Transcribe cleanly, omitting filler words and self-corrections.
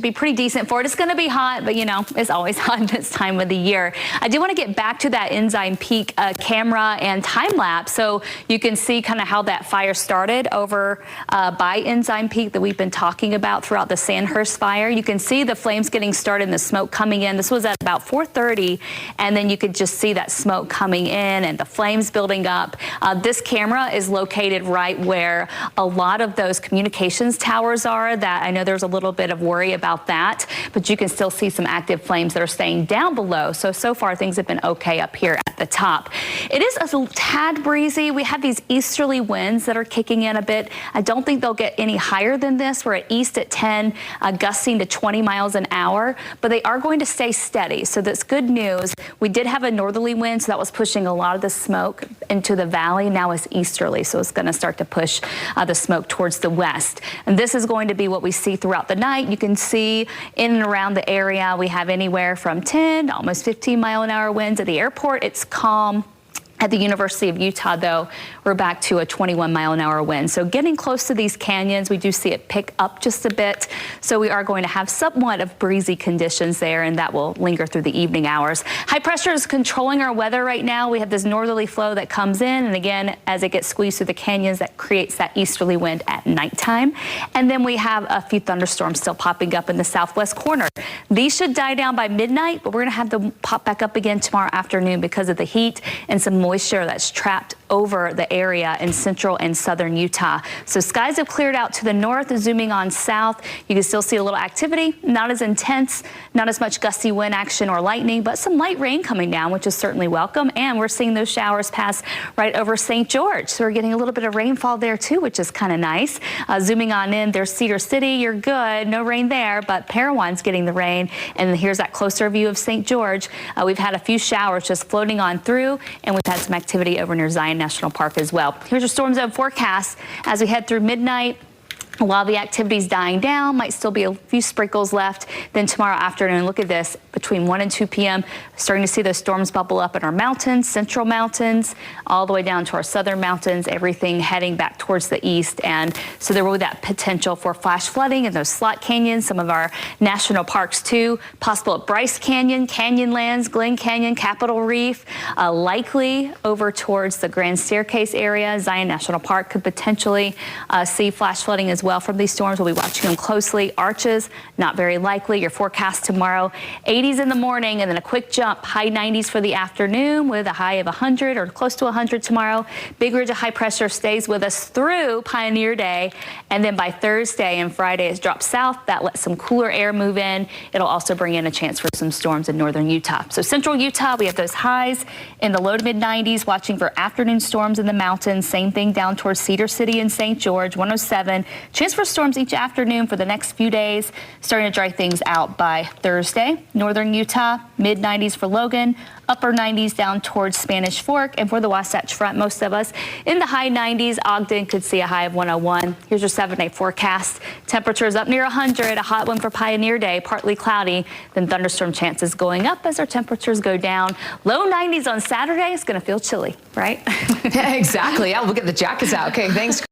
Be pretty decent for it. It's going to be hot, but you know, it's always hot this time of the year. I do want to get back to that Ensign Peak camera and time lapse so you can see kind of how that fire started over by Ensign Peak that we've been talking about throughout the Sandhurst fire. You can see the flames getting started and the smoke coming in. This was at about 4:30, and then you could just see that smoke coming in and the flames building up. This camera is located right where a lot of those communications towers are. That I know there's a little bit of worry about that, but you can still see some active flames that are staying down below. So far things have been okay up here at the top. It is a tad breezy. We have these easterly winds that are kicking in a bit. I don't think they'll get any higher than this. We're at east at 10, gusting to 20 miles an hour, but they are going to stay steady. So that's good news. We did have a northerly wind, so that was pushing a lot of the smoke into the valley. Now it's easterly, so it's going to start to push the smoke towards the west. And this is going to be what we see throughout the night. You can see in and around the area, we have anywhere from 10 to almost 15-mile-an-hour winds. At the airport, it's calm. At the University of Utah, though, we're back to a 21-mile-an-hour wind. So getting close to these canyons, we do see it pick up just a bit. So we are going to have somewhat of breezy conditions there, and that will linger through the evening hours. High pressure is controlling our weather right now. We have this northerly flow that comes in, and again, as it gets squeezed through the canyons, that creates that easterly wind at nighttime. And then we have a few thunderstorms still popping up in the southwest corner. These should die down by midnight, but we're going to have them pop back up again tomorrow afternoon because of the heat and some moisture that's trapped over the area in central and southern Utah. So skies have cleared out to the north. Zooming on south, you can still see a little activity, not as intense, not as much gusty wind action or lightning, but some light rain coming down, which is certainly welcome. And we're seeing those showers pass right over St. George. So we're getting a little bit of rainfall there too, which is kind of nice. Zooming on in, there's Cedar City. You're good. No rain there, but Parowan's getting the rain. And here's that closer view of St. George. We've had a few showers just floating on through, and we've had some activity over near Zion National Park as well. Here's your storm zone forecast as we head through midnight. While the activity's dying down, might still be a few sprinkles left. Then tomorrow afternoon, look at this, between 1 and 2 p.m., starting to see those storms bubble up in our mountains, central mountains, all the way down to our southern mountains, everything heading back towards the east. And so there will be that potential for flash flooding in those slot canyons, some of our national parks too, possible at Bryce Canyon, Canyonlands, Glen Canyon, Capitol Reef, likely over towards the Grand Staircase area. Zion National Park could potentially see flash flooding as well from these storms. We'll be watching them closely. Arches, not very likely. Your forecast tomorrow, 80s in the morning and then a quick jump, high 90s for the afternoon with a high of 100 or close to 100 tomorrow. Big ridge of high pressure stays with us through Pioneer Day, and then by Thursday and Friday it drops south. That lets some cooler air move in. It'll also bring in a chance for some storms in northern Utah. So central Utah, we have those highs in the low to mid 90s, watching for afternoon storms in the mountains. Same thing down towards Cedar City and St. George, 107. Chance for storms each afternoon for the next few days, starting to dry things out by Thursday. Northern Utah, mid 90s for Logan, upper 90s down towards Spanish Fork, and for the Wasatch Front, most of us in the high 90s. Ogden could see a high of 101. Here's your 7-day forecast. Temperatures up near 100, a hot one for Pioneer Day, partly cloudy, then thunderstorm chances going up as our temperatures go down. Low 90s on Saturday. It's going to feel chilly, right? Yeah, exactly. Yeah, we'll get the jackets out. Okay, thanks.